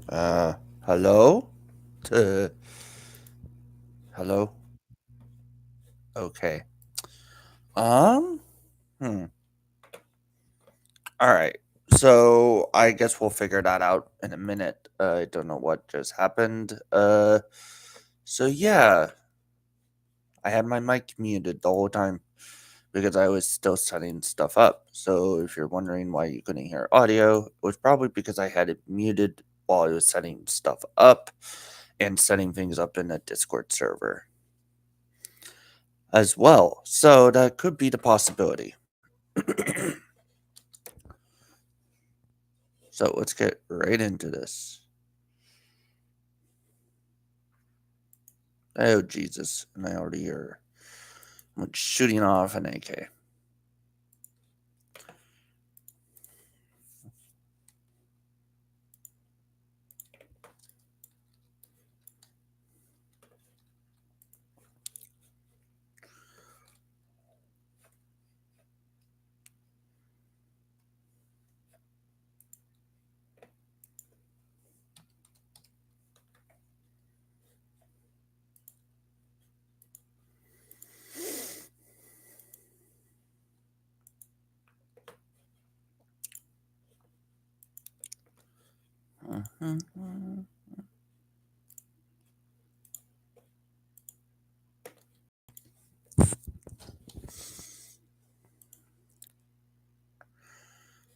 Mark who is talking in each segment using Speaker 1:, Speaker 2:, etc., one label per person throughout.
Speaker 1: Uh, hello? Uh, hello? Okay. Um, hmm. All right. So I guess we'll figure that out in a minute. I don't know what just happened. So yeah, I had my mic muted the whole time because I was still setting stuff up. So if you're wondering why you couldn't hear audio, it was probably because I had it muted while I was setting stuff up and setting things up in a Discord server as well. So that could be the possibility. So let's get right into this. Oh Jesus! And I already hear someone shooting off an AK. Mhm.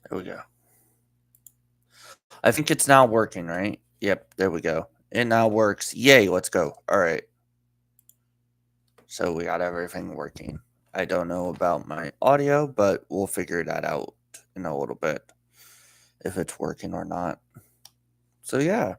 Speaker 1: There we go. I think it's now working, right? Yep, there we go. It now works. Yay, let's go. All right. So we got everything working. I don't know about my audio, but we'll figure that out in a little bit if it's working or not. So yeah.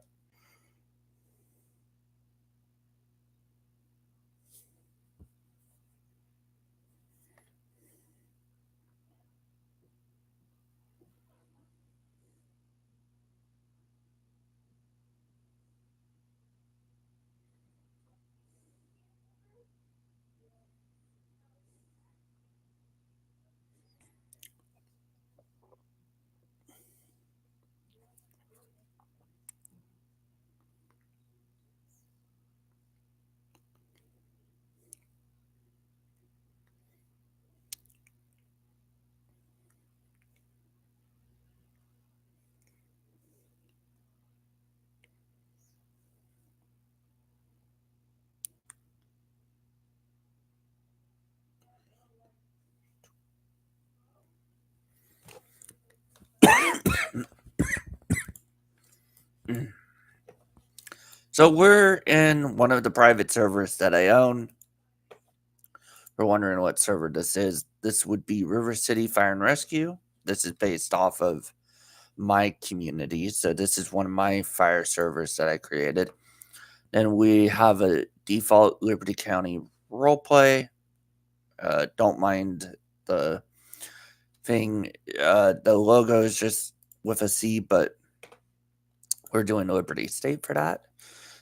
Speaker 1: So we're in one of the private servers that I own. For wondering what server this is, this would be River City Fire and Rescue. This is based off of my community. So this is one of my fire servers that I created. And we have a default Liberty County roleplay. Don't mind the thing. The logo is just with a C, but we're doing Liberty State for that.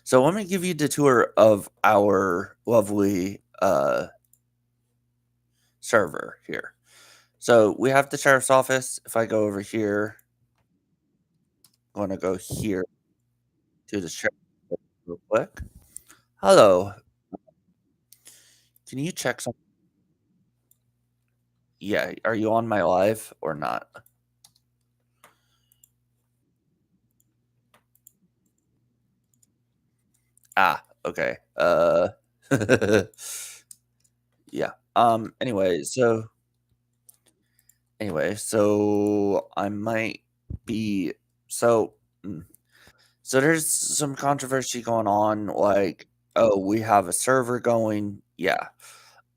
Speaker 1: So let me give you the tour of our lovely server here. So we have the sheriff's office. If I go over here, I'm going to go here to the sheriff real quick. Hello. Can you check some? Yeah. Are you on my live or not? Ah, okay. Yeah. Anyway, so I might be so mm, so there's some controversy going on, like, oh, we have a server going. Yeah.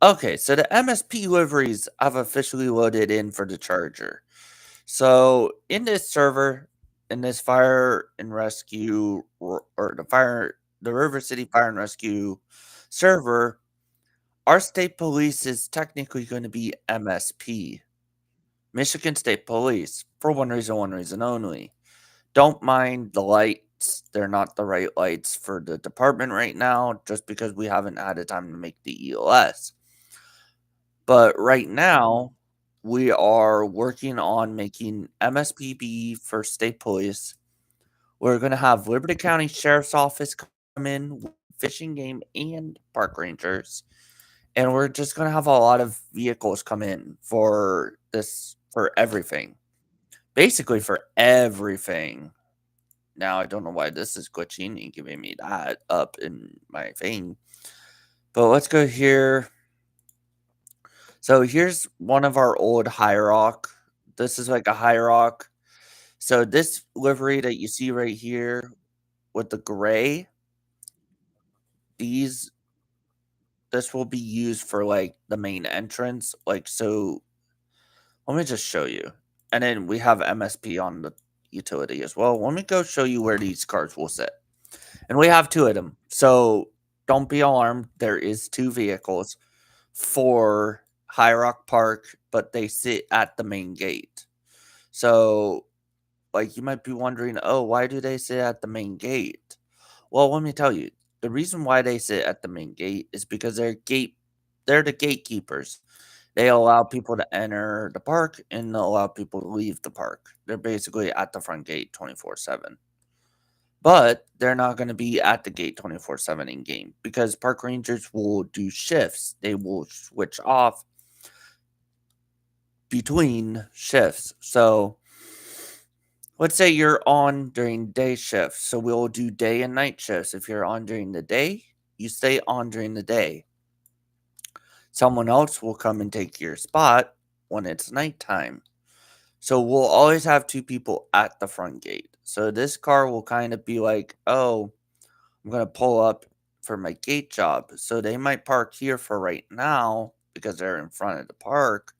Speaker 1: Okay, so the MSP liveries have officially loaded in for the charger. So in this server, in this fire and rescue or the River City Fire and Rescue server, our state police is technically going to be MSP, Michigan State Police, for one reason only. Don't mind the lights. They're not the right lights for the department right now, just because we haven't had a time to make the EOS. But right now, we are working on making MSPB for state police We're gonna have Liberty County Sheriff's Office come in, with fishing game, and park rangers, and we're just gonna have a lot of vehicles come in for this for everything. Basically for everything. Now I don't know why this is glitching and giving me that up in my thing. But let's go here. So here's one of our old High Rock. This is like a High Rock. So this livery that you see right here with the gray, these this will be used for like the main entrance. Like so let me just show you. And then we have MSP on the utility as well. Let me go show you where these cars will sit. And we have two of them. So don't be alarmed. There is two vehicles for High Rock Park, but they sit at the main gate. So, like, you might be wondering, oh, why do they sit at the main gate? Well, let me tell you, the reason why they sit at the main gate is because they're the gatekeepers. They allow people to enter the park and allow people to leave the park. They're basically at the front gate 24/7. But they're not going to be at the gate 24/7 in game because park rangers will do shifts. They will switch off between shifts. So let's say you're on during day shifts. So we'll do day and night shifts. If you're on during the day, you stay on during the day. Someone else will come and take your spot when it's nighttime. So we'll always have two people at the front gate. So this car will kind of be like, oh, I'm going to pull up for my gate job. So they might park here for right now because they're in front of the park.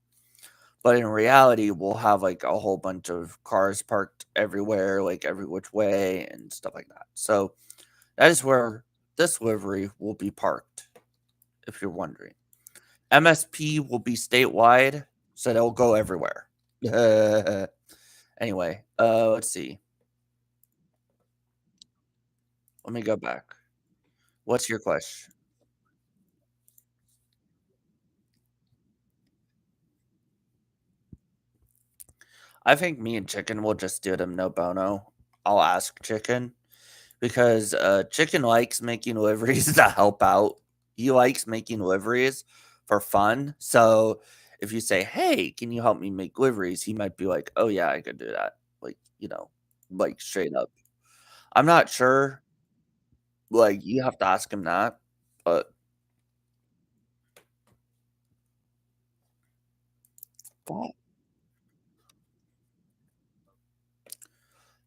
Speaker 1: But in reality, we'll have like a whole bunch of cars parked everywhere, like every which way and stuff like that. So that is where this livery will be parked, if you're wondering. MSP will be statewide, so they'll go everywhere. Anyway, let's see. Let me go back. What's your question? I think me and Chicken will just do them no bono. I'll ask Chicken because Chicken likes making liveries to help out. He likes making liveries for fun. So if you say, "Hey, can you help me make liveries?" he might be like, "Oh yeah, I could do that." Like like straight up. I'm not sure. Like you have to ask him that, but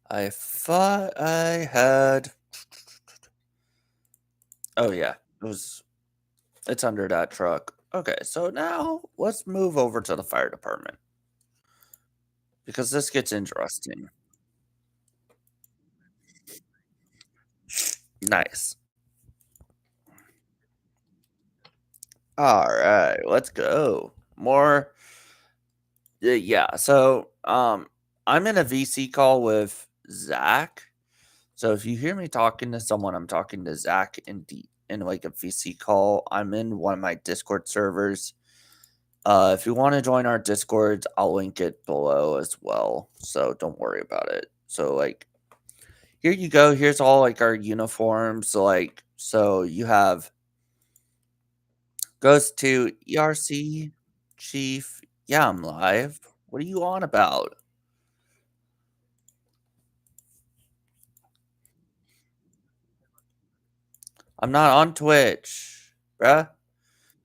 Speaker 1: I thought I had. Oh yeah, it's under that truck. Okay, so now let's move over to the fire department because this gets interesting. Nice. All right, let's go. More. Yeah. So, I'm in a VC call with Zach. So if you hear me talking to someone, I'm talking to Zach in like a VC call. I'm in one of my Discord servers. If you want to join our Discord, I'll link it below as well. So don't worry about it. So like here you go. Here's all like our uniforms. So you have goes to ERC Chief. Yeah, I'm live. What are you on about? I'm not on Twitch, bruh.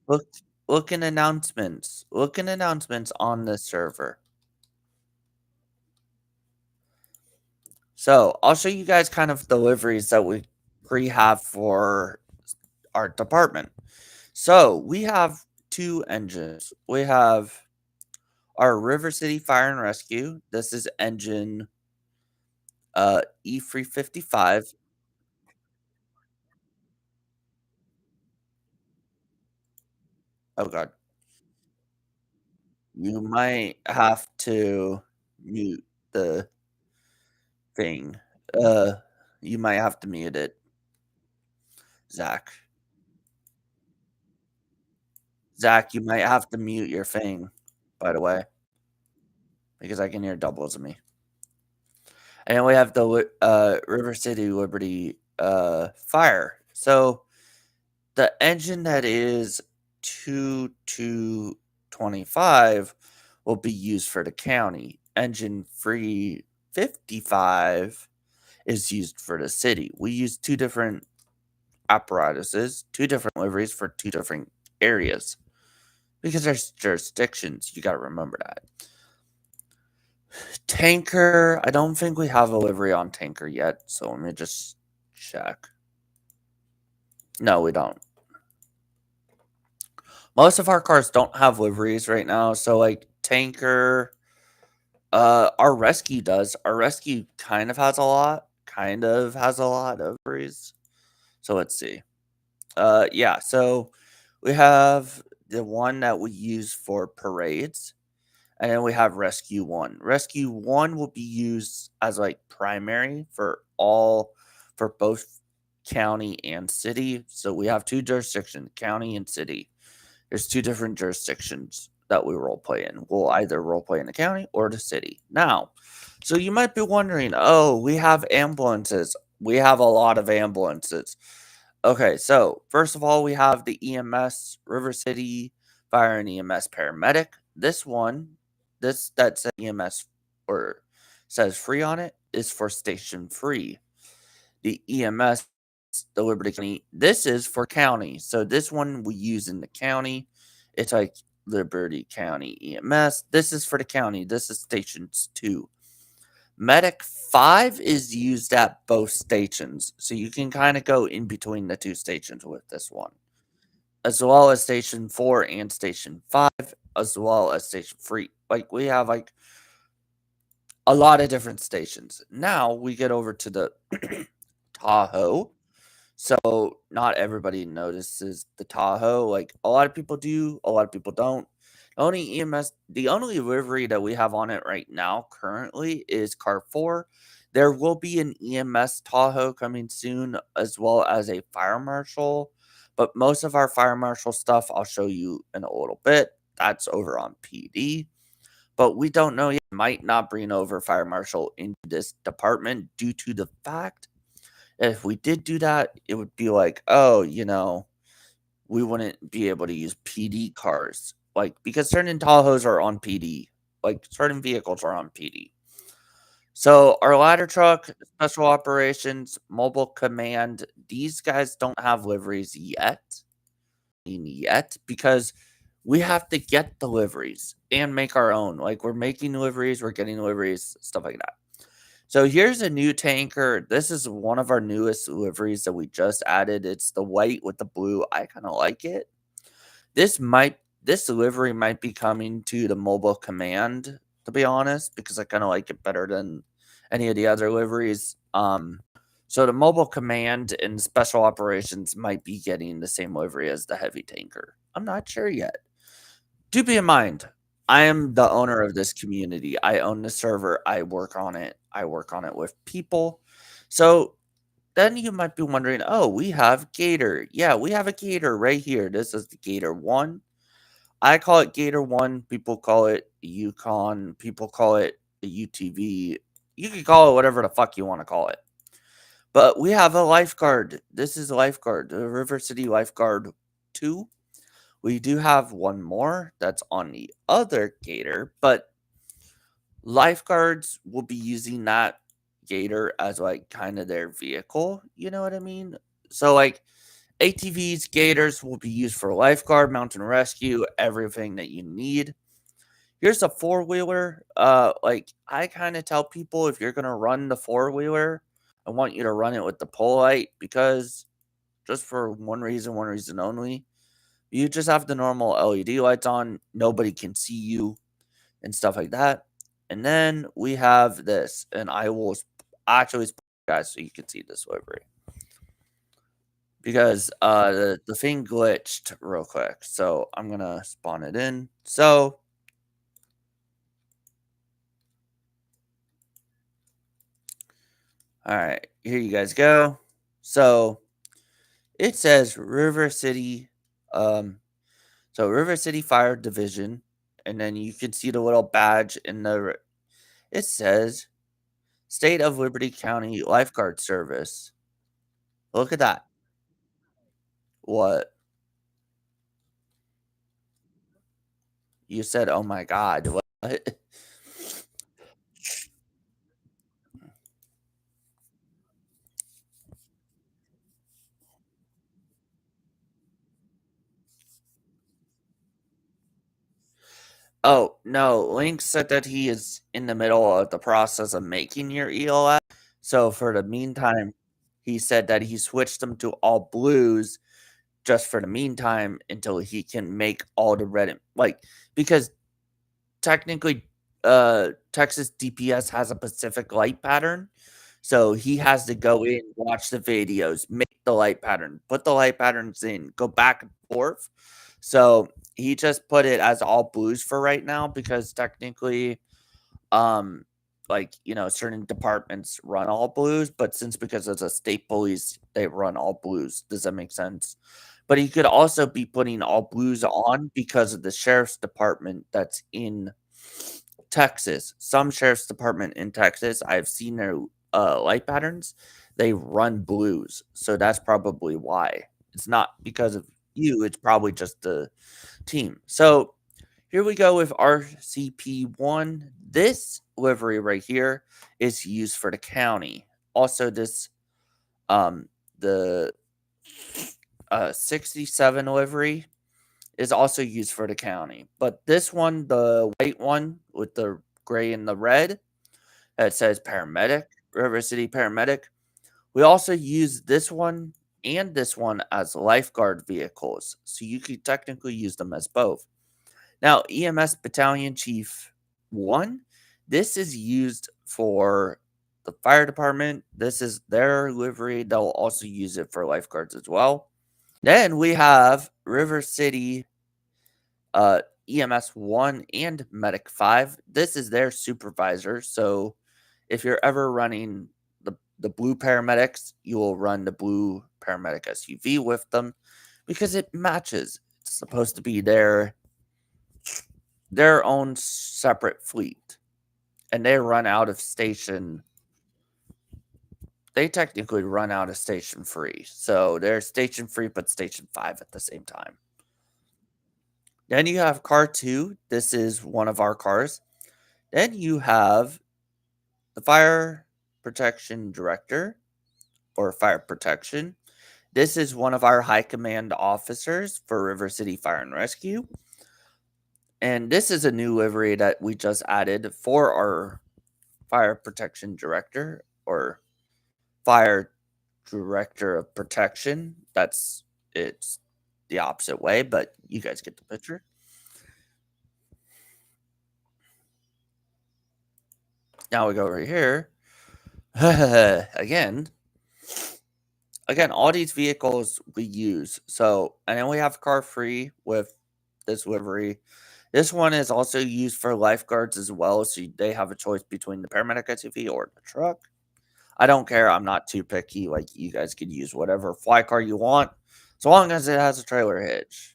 Speaker 1: Look look in announcements. Look in announcements on this server. So I'll show you guys kind of deliveries that we have for our department. So we have two engines. We have our River City Fire and Rescue. This is engine E355. Oh god. You might have to mute the thing. Uh you might have to mute it, Zach. Zach, you might have to mute your thing, by the way, because I can hear doubles of me. and we have the River City Liberty fire. So the engine that is 2225 will be used for the county. Engine 355 is used for the city. We use two different apparatuses, two different liveries for two different areas because there's jurisdictions. You got to remember that. Tanker, I don't think we have a livery on tanker yet, so let me just check. No, we don't. Most of our cars don't have liveries right now, so like tanker, our rescue does. Our rescue kind of has a lot of liveries. So let's see. Yeah, so we have the one that we use for parades, and then we have Rescue 1. Rescue 1 will be used as like primary for both county and city. So we have two jurisdictions, county and city. There's two different jurisdictions that we role play in. We'll either role play in the county or the city. Now, so you might be wondering, oh, we have ambulances. We have a lot of ambulances. Okay, so first of all, we have the EMS River City Fire and EMS paramedic. This one, this that says EMS or says free on it is for station free. The EMS, the Liberty County, this is for county. So this one we use in the county. It's like Liberty County EMS. This is for the county. This is stations 2. Medic 5 is used at both stations, so you can kind of go in between the two stations with this one, as well as station 4 and station 5, as well as station 3. Like we have like a lot of different stations. Now we get over to the Tahoe. So not everybody notices the Tahoe. Like a lot of people do, a lot of people don't. The only livery that we have on it right now currently is car 4. There will be an EMS Tahoe coming soon, as well as a fire marshal. But most of our fire marshal stuff I'll show you in a little bit. That's over on PD. But we don't know yet. Might not bring over fire marshal into this department due to the fact if we did do that, it would be like, oh, we wouldn't be able to use PD cars. Like, because certain Tahoes are on PD. Like, certain vehicles are on PD. So, our ladder truck, special operations, mobile command, these guys don't have liveries yet, because we have to get the liveries and make our own. Like, we're making liveries, we're getting liveries, stuff like that. So here's a new tanker. This is one of our newest liveries that we just added. It's the white with the blue. I kind of like it. This livery might be coming to the mobile command, to be honest, because I kind of like it better than any of the other liveries. So the mobile command and special operations might be getting the same livery as the heavy tanker. I'm not sure yet. Do be in mind, I am the owner of this community. I own the server. I work on it. I work on it with people. So then you might be wondering, oh, we have Gator. Yeah, we have a Gator right here. This is the Gator 1. I call it Gator 1. People call it Yukon. People call it the UTV. You can call it whatever the fuck you want to call it. But we have a lifeguard. This is a lifeguard, the River City Lifeguard 2. We do have one more that's on the other Gator, but lifeguards will be using that Gator as like kind of their vehicle. You know what I mean? So like ATVs, Gators will be used for lifeguard, mountain rescue, everything that you need. Here's a four-wheeler. Like I kind of tell people if you're gonna run the four-wheeler, I want you to run it with the pole light because just for one reason only. You just have the normal LED lights on. Nobody can see you and stuff like that. And then we have this, and I will actually guys so you can see this livery because the thing glitched real quick. So I'm gonna spawn it in. So all right, here you guys go. So it says River City, so River City Fire Division, and then you can see the little badge in the. It says State of Liberty County Lifeguard Service. Look at that. What? You said, "Oh my god." What? Oh, no, Link said that he is in the middle of the process of making your ELF. So for the meantime, he said that he switched them to all blues just for the meantime until he can make all the red and like because technically Texas DPS has a Pacific light pattern. So he has to go in, watch the videos, make the light pattern, put the light patterns in, go back and forth. So he just put it as all blues for right now because technically um certain departments run all blues, but since because it's a state police, they run all blues. Does that make sense? But he could also be putting all blues on because of the sheriff's department that's in Texas. Some sheriff's department in Texas, I've seen their light patterns. They run blues, so that's probably why. It's not because of you. It's probably just the team. So here we go with RCP1. This livery right here is used for the county. Also, this the 67 livery is also used for the county. But this one, the white one with the gray and the red, that says paramedic, River City paramedic. We also use this one and this one as lifeguard vehicles. So you could technically use them as both. Now, EMS Battalion Chief 1, this is used for the fire department. This is their livery. They'll also use it for lifeguards as well. Then we have River City EMS 1 and Medic 5. This is their supervisor. So if you're ever running the blue paramedics, you will run the blue paramedic SUV with them because it matches. It's supposed to be their own separate fleet. And they run out of station. They technically run out of station free. So they're station free, but station 5 at the same time. Then you have car 2. This is one of our cars. Then you have the fire protection director or fire protection. This is one of our high command officers for River City Fire and Rescue. And this is a new livery that we just added for our fire protection director or fire director of protection. It's the opposite way, but you guys get the picture. Now we go over here. again, all these vehicles we use. So, and then we have car free with this livery. This one is also used for lifeguards as well. So they have a choice between the paramedic SUV or the truck. I don't care. I'm not too picky. Like you guys could use whatever fly car you want, as long as it has a trailer hitch.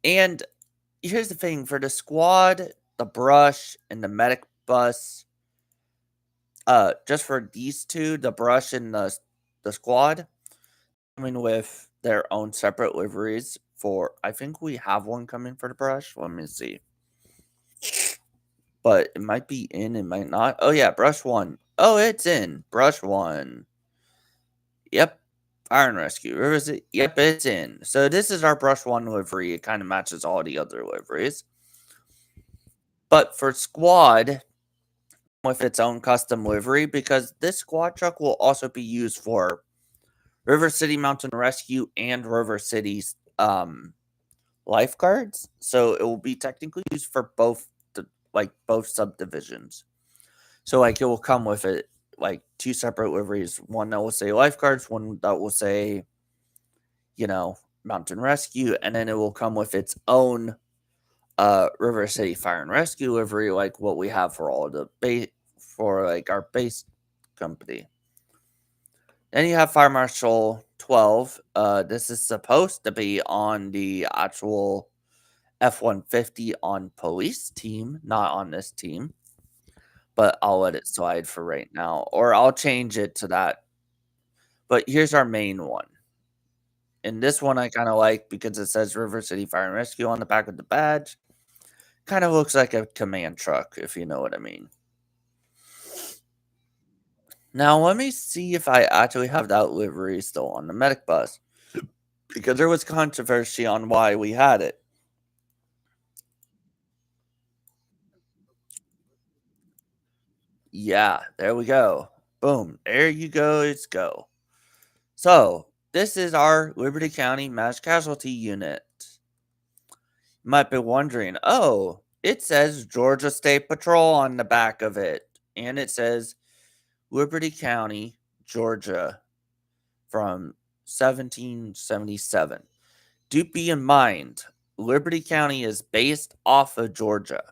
Speaker 1: And here's the thing for the squad, the brush, and the medic bus. Just for these two, the brush and the squad, coming with their own separate liveries. For I think we have one coming for the brush. Let me see. But it might be in, it might not. Oh yeah, brush 1. Oh, it's in. Brush 1. Yep. Fire and rescue. Where is it? Yep, it's in. So this is our brush 1 livery. It kind of matches all the other liveries. But for squad, with its own custom livery, because this squad truck will also be used for River City Mountain Rescue and River City's lifeguards. So it will be technically used for both both subdivisions. So like it will come with it like two separate liveries, one that will say lifeguards, one that will say, mountain rescue, and then it will come with its own River City Fire and Rescue livery, like what we have for all the base for like our base company. Then you have Fire Marshal 12. This is supposed to be on the actual F-150 on police team, not on this team. but I'll let it slide for right now, or I'll change it to that. But here's our main one, and this one I kinda like because it says River City Fire and Rescue on the back of the badge. Kinda looks like a command truck, if you know what I mean. Now let me see if I actually have that livery still on the medic bus, because there was controversy on why we had it. Yeah, there we go. Boom, there you go, let's go. So, this is our Liberty County Mass Casualty Unit. You might be wondering, oh, it says Georgia State Patrol on the back of it, and it says Liberty County, Georgia from 1777. Do be in mind, Liberty County is based off of Georgia.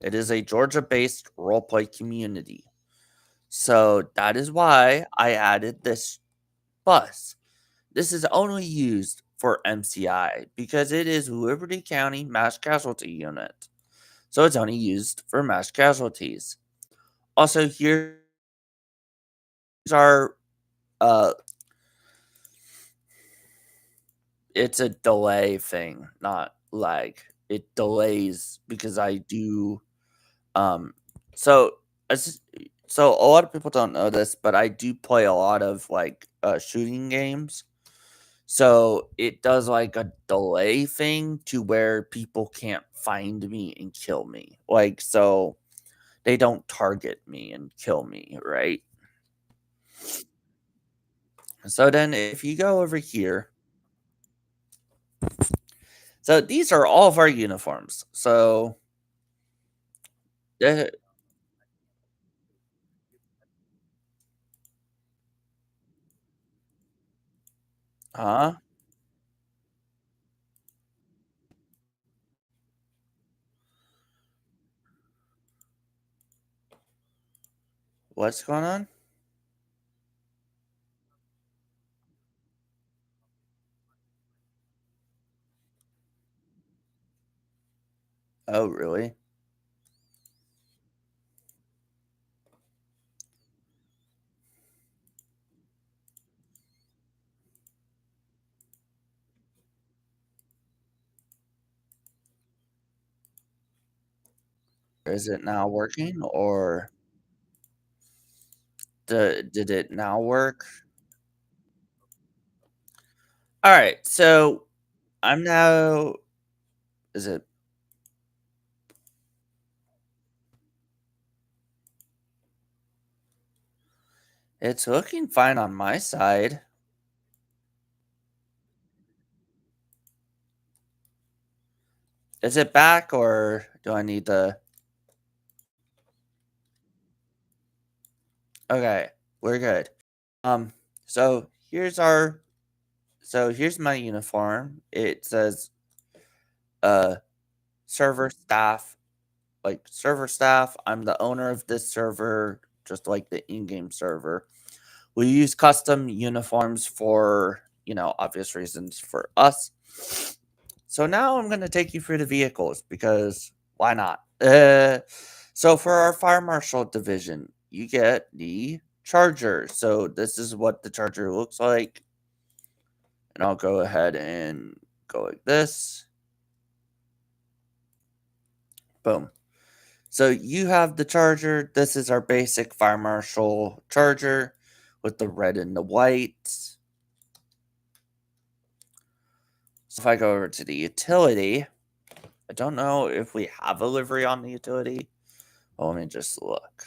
Speaker 1: It is a Georgia based roleplay community. So that is why I added this bus. This is only used for MCI because it is Liberty County Mass Casualty Unit. So it's only used for mass casualties. Also, here's our uh it's a delay thing, not lag. It delays because I do so as so a lot of people don't know this, but I do play a lot of like shooting games. So it does like a delay thing to where people can't find me and kill me. Like so they don't target me and kill me, right? So then if you go over here, so these are all of our uniforms. So the huh? What's going on? Oh, really? Is it now working or did it now work? All right. So I'm now is it it's looking fine on my side. Is it back or do I need to Okay, we're good. Um so here's my uniform. It says uh server staff, like server staff. I'm the owner of this server, just like the in-game server. We use custom uniforms for, obvious reasons for us. So now I'm going to take you through the vehicles because why not? So for our fire marshal division, you get the Charger. So this is what the Charger looks like. And I'll go ahead and go like this. Boom. So you have the Charger. This is our basic fire marshal Charger with the red and the white. So if I go over to the utility, I don't know if we have a livery on the utility. Well, let me just look.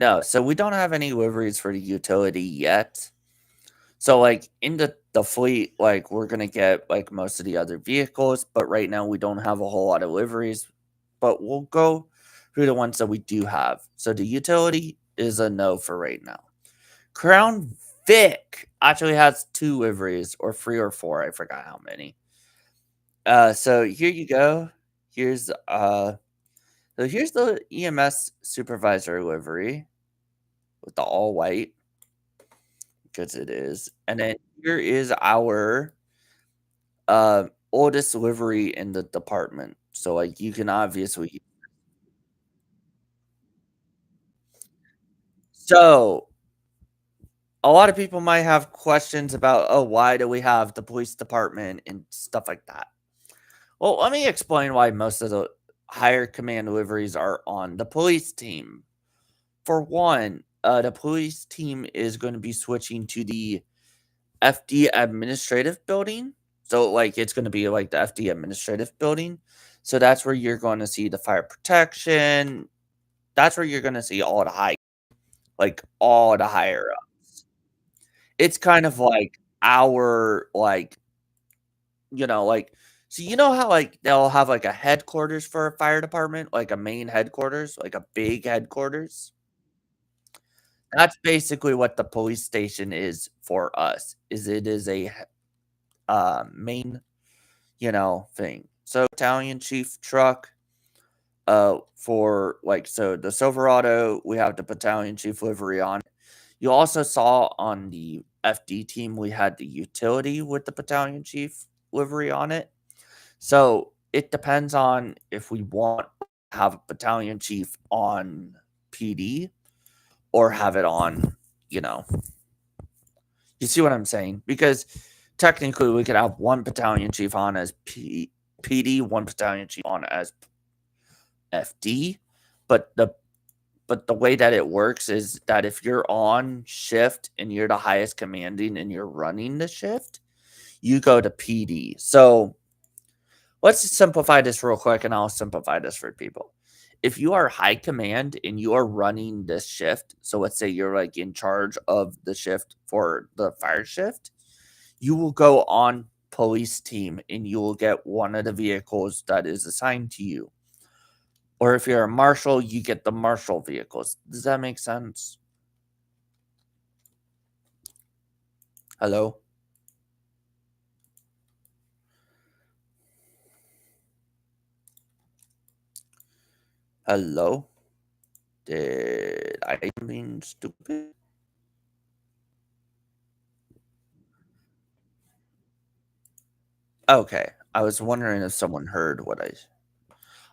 Speaker 1: No, so we don't have any liveries for the utility yet. So like in the fleet, like we're gonna get like most of the other vehicles, but right now we don't have a whole lot of liveries. But we'll go through the ones that we do have. So the utility is a no for right now. Crown Vic actually has two liveries, or three or four. I forgot how many. So here you go. Here's so here's the EMS supervisor livery with the all white because it is, and then here is our oldest livery in the department. So like you can obviously. So, a lot of people might have questions about, "Oh, why do we have the police department and stuff like that?" Well, let me explain why most of the higher command liveries are on the police team. For one, the police team is going to be switching to the FD administrative building. So, like, it's going to be like the FD administrative building. So that's where you're going to see the fire protection. That's where you're going to see all the all the higher ups. It's kind of like our so you know how they'll have like a headquarters for a fire department, like a main headquarters, like a big headquarters. That's basically what the police station is for us. Is it is a main, thing. So battalion chief truck, for so the Silverado, we have the battalion chief livery on. You also saw on the FD team, we had the utility with the battalion chief livery on it. So it depends on if we want to have a battalion chief on PD or have it on, you know, you see what I'm saying? Because technically we could have one battalion chief on as PD, one battalion chief on as FD, but the way that it works is that if you're on shift and you're the highest commanding and you're running the shift, you go to PD. So let's just simplify this real quick and I'll simplify this for people. If you are high command and you are running this shift, so let's say you're like in charge of the shift for the fire shift, you will go on police team and you will get one of the vehicles that is assigned to you. Or if you're a marshal, you get the marshal vehicles. Does that make sense? Hello? Hello? Did I mean stupid? Okay. I was wondering if someone heard what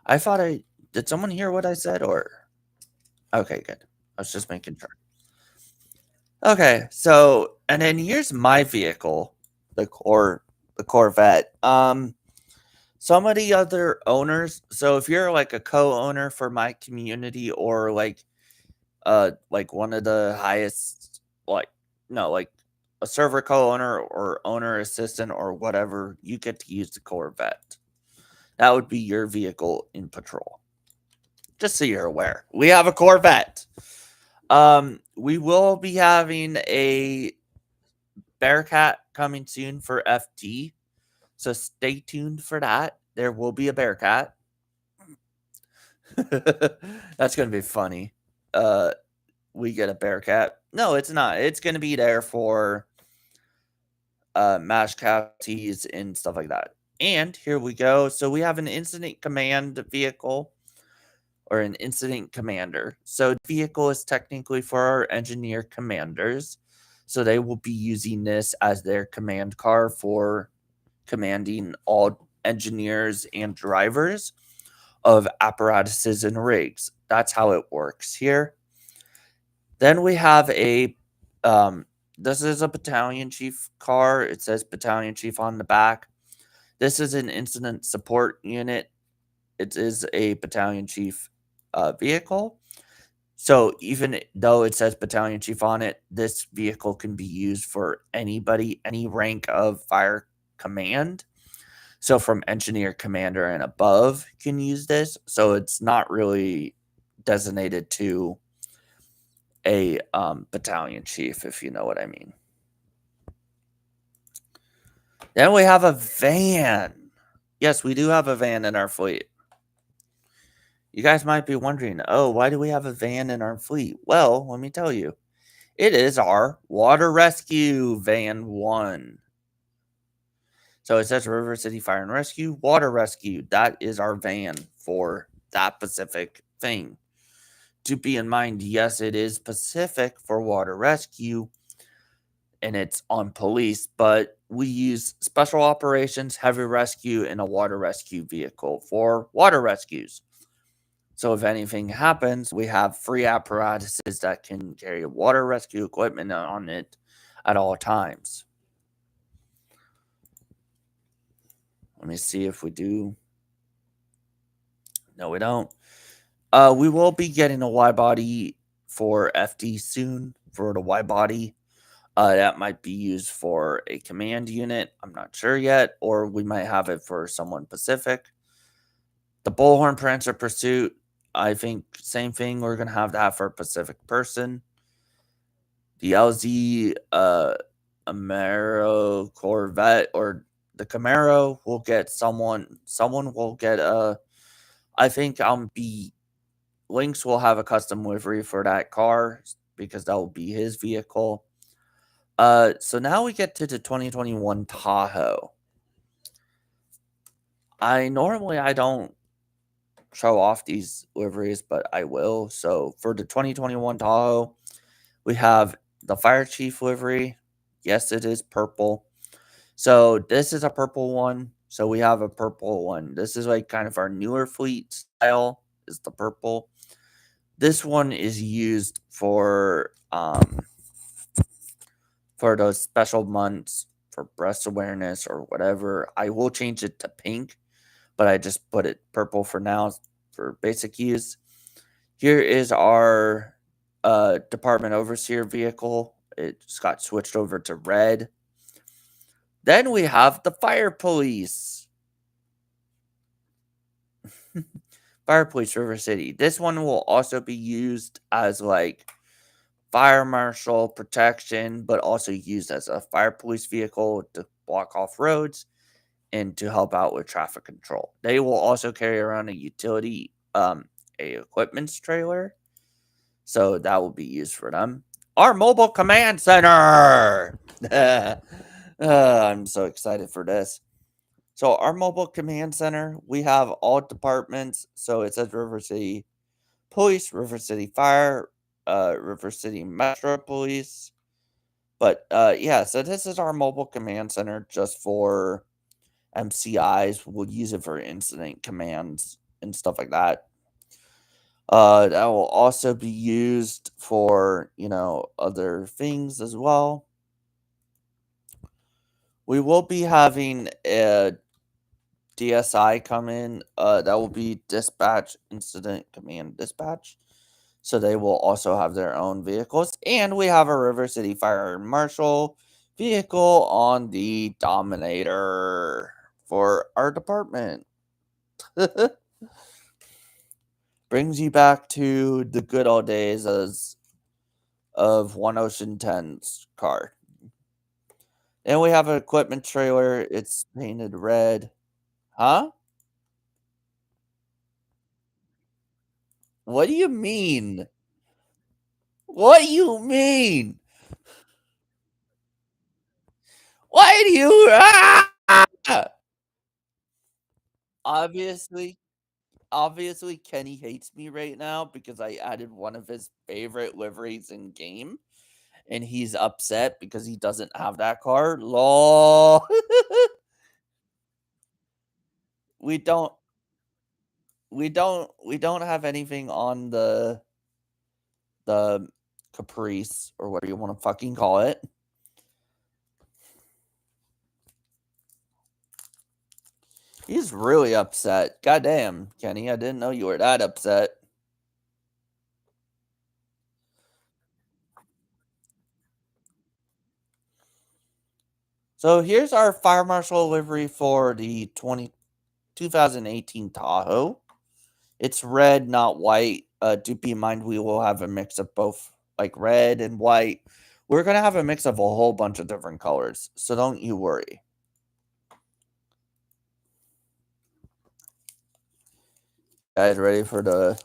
Speaker 1: I thought I did someone hear what I said or okay, good. I was just making sure. Okay, so and then here's my vehicle, the Corvette. Some of the other owners, so if you're like a co-owner for my community or like one of the highest like no, like a server co-owner or owner assistant or whatever, you get to use the Corvette. That would be your vehicle in patrol. Just so you're aware. We have a Corvette. We will be having a Bearcat coming soon for FT. So stay tuned for that. There will be a Bearcat. That's gonna be funny. Uh we get a Bearcat. No, it's not. It's gonna be there for mash casualties and stuff like that. And here we go. So we have an incident command vehicle or an incident commander. So the vehicle is technically for our engineer commanders. So they will be using this as their command car for commanding all engineers and drivers of apparatuses and rigs. That's how it works here. Then we have this is a battalion chief car. It says battalion chief on the back. This is an incident support unit. It is a battalion chief vehicle. So even though it says battalion chief on it, this vehicle can be used for anybody, any rank of fire command. So from engineer commander and above can use this. So it's not really designated to a battalion chief, if you know what I mean. Then we have a van. Yes, we do have a van in our fleet. You guys might be wondering, oh, why do we have a van in our fleet? Well, let me tell you. It is our water rescue van 1. So it says River City Fire and Rescue, Water Rescue. That is our van for that specific thing. To be in mind, yes, it is specific for water rescue and it's on police, but we use special operations, heavy rescue, and a water rescue vehicle for water rescues. So if anything happens, we have free apparatuses that can carry water rescue equipment on it at all times. Let me see if we do. No, we don't. We will be getting a Y body for FD soon for the Y body. That might be used for a command unit. I'm not sure yet, or we might have it for someone Pacific. The Bullhorn Prancer Pursuit, I think same thing. We're gonna have that for a Pacific person. The LZ Amaro Corvette or the Camaro will get someone. Someone will get a. I think be Lynx will have a custom livery for that car because that will be his vehicle. So now we get to the 2021 Tahoe. I don't show off these liveries, but I will. So for the 2021 Tahoe, we have the Fire Chief livery. Yes, it is purple. So this is a purple one. So we have a purple one. This is like kind of our newer fleet style is the purple. This one is used for those special months for breast awareness or whatever. I will change it to pink, but I just put it purple for now for basic use. Here is our department overseer vehicle. It just got switched over to red. Then we have the fire police. Fire police River City. This one will also be used as like fire marshal protection, but also used as a fire police vehicle to block off roads and to help out with traffic control. They will also carry around a utility, a equipment trailer, so that will be used for them. Our mobile command center. I'm so excited for this. So our mobile command center, we have all departments. So it says River City Police, River City Fire, River City Metro Police. But yeah, so this is our mobile command center just for MCIs. We'll use it for incident commands and stuff like that. That will also be used for, other things as well. We will be having a DSI come in. That will be Dispatch Incident Command Dispatch. So they will also have their own vehicles. And we have a River City Fire Marshal vehicle on the Dominator for our department. Brings you back to the good old days of One Ocean 10's car. And we have an equipment trailer. It's painted red. Huh? What do you mean? What do you mean? Why do you Obviously, obviously Kenny hates me right now because I added one of his favorite liveries in game and he's upset because he doesn't have that car. Lol. we don't we don't have anything on the Caprice or whatever you want to fucking call it. He's really upset. Goddamn, Kenny, I didn't know you were that upset. So here's our fire marshal livery for the 2018 Tahoe. It's red, not white. Do be in mind we will have a mix of both, like red and white. We're gonna have a mix of a whole bunch of different colors, so don't you worry. Guys, ready for the?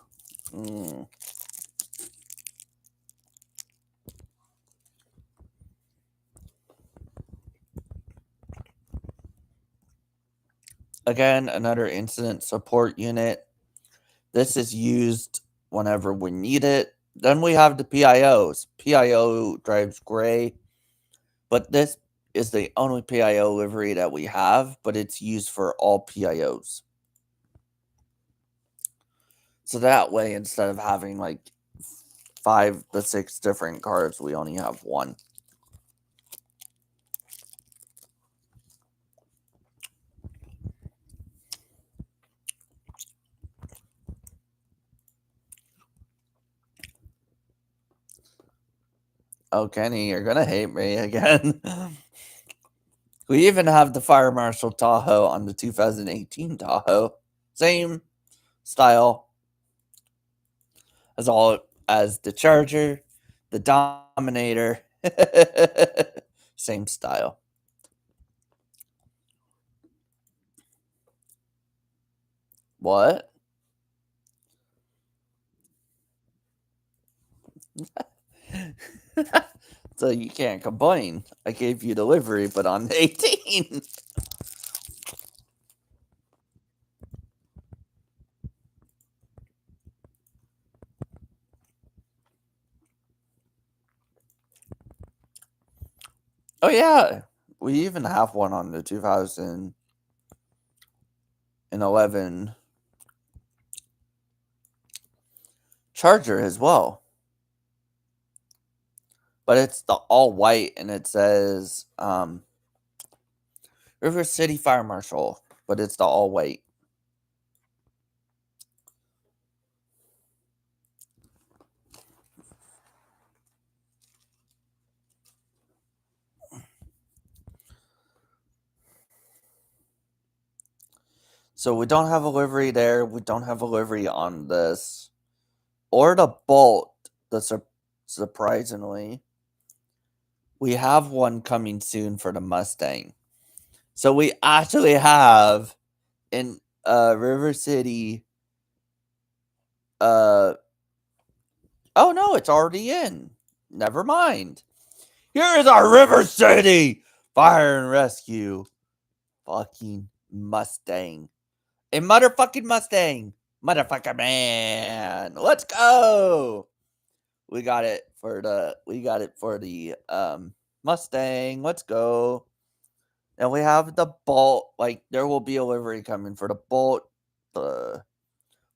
Speaker 1: Again, another incident support unit. This is used whenever we need it. Then we have the PIOs. PIO drives gray, but this is the only PIO livery that we have, but it's used for all PIOs. So that way, instead of having like 5 to 6 different cars, we only have one. Oh, Kenny, you're gonna hate me again. We even have the Fire Marshal Tahoe on the 2018 Tahoe. Same style as all as the Charger, the Dominator. Same style. What? So you can't complain. I gave you delivery, but on the 18. Oh yeah, we even have one on the 2011 Charger as well. But it's the all white and it says River City Fire Marshal, but it's the all white. So we don't have a livery there. We don't have a livery on this. Or the Bolt, surprisingly. We have one coming soon for the Mustang. So we actually have in River City oh no, it's already in. Never mind. Here is our River City Fire and Rescue fucking Mustang. A motherfucking Mustang. Motherfucker man. Let's go. We got it for the Mustang. Let's go. And we have the Bolt. Like there will be a livery coming for the Bolt. The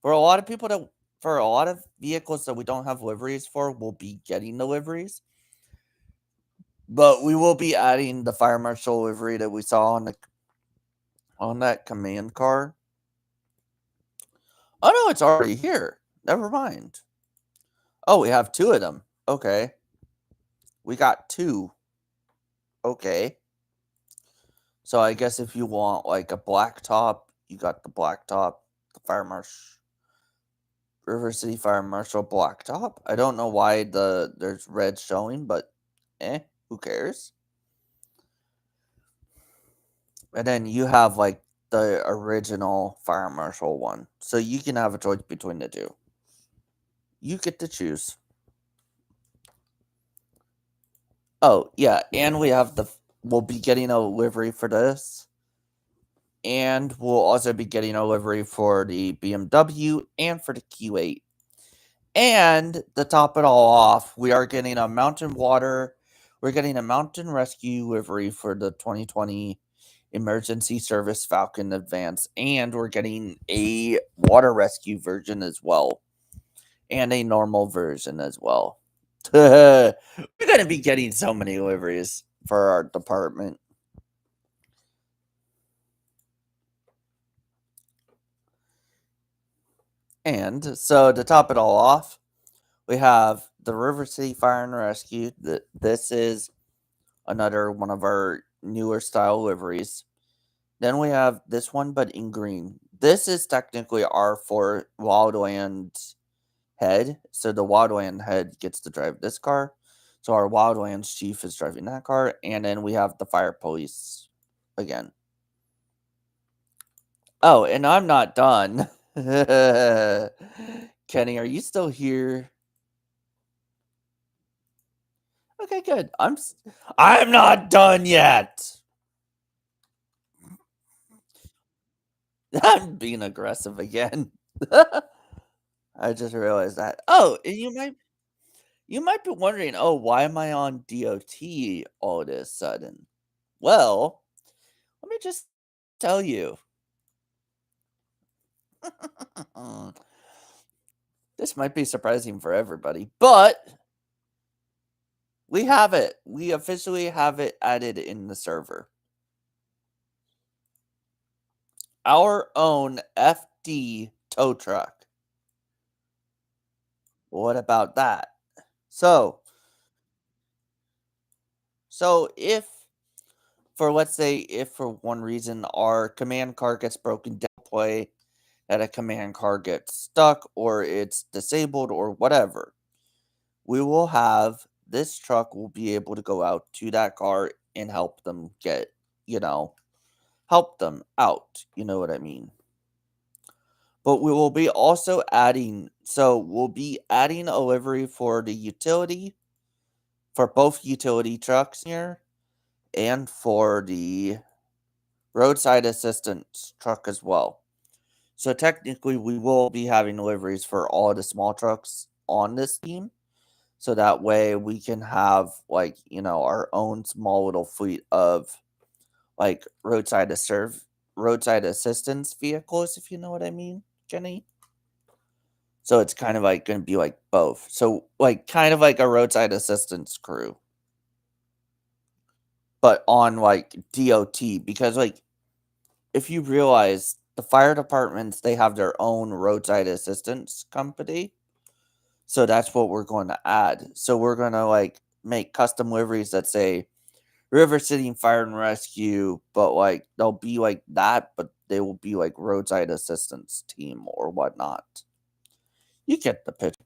Speaker 1: for a lot of people that for a lot of vehicles that we don't have liveries for, we'll be getting the liveries. But we will be adding the fire marshal livery that we saw on that command car. Oh no, it's already here. Never mind. Oh, we have two of them. Okay. We got two. Okay. So I guess if you want like a black top, you got the black top, the fire marshal River City Fire Marshal black top. I don't know why there's red showing, but who cares? And then you have like the original Fire Marshal one. So you can have a choice between the two. You get to choose. Oh, yeah, and we'll be getting a livery for this. And we'll also be getting a livery for the BMW and for the Q8. And to top it all off, we're getting a mountain rescue livery for the 2020 Emergency Service Falcon Advance, and we're getting a water rescue version as well, and a normal version as well. We're going to be getting so many liveries for our department. And so to top it all off, we have the River City Fire and Rescue. This is another one of our newer style liveries. Then we have this one, but in green. This is technically our for Wildlands head. So the Wildland head gets to drive this car. So our Wildlands chief is driving that car. And then we have the fire police again. Oh, and I'm not done. Kenny, are you still here? Okay, good. I'm not done yet. I'm being aggressive again. I just realized that. Oh, and you might be wondering, oh, why am I on DOT all this sudden? Well, let me just tell you. This might be surprising for everybody, but we have it. We officially have it added in the server. Our own FD tow truck. What about that? So, if for let's say if for one reason our command car gets broken down, play that a command car gets stuck or it's disabled or whatever, we will have this truck will be able to go out to that car and help them get, help them out. You know what I mean? But we will be also adding, so we'll be adding a livery for the utility, for both utility trucks here, and for the roadside assistance truck as well. So technically, we will be having deliveries for all the small trucks on this team. So that way we can have like, our own small little fleet of like roadside assistance vehicles, if you know what I mean, Jenny. So it's kind of like going to be like both. So like kind of like a roadside assistance crew, but on like DOT because like if you realize the fire departments they have their own roadside assistance company. So that's what we're going to add. So we're going to like make custom liveries that say River City Fire and Rescue, but like they'll be like that, but they will be like roadside assistance team or whatnot. You get the picture.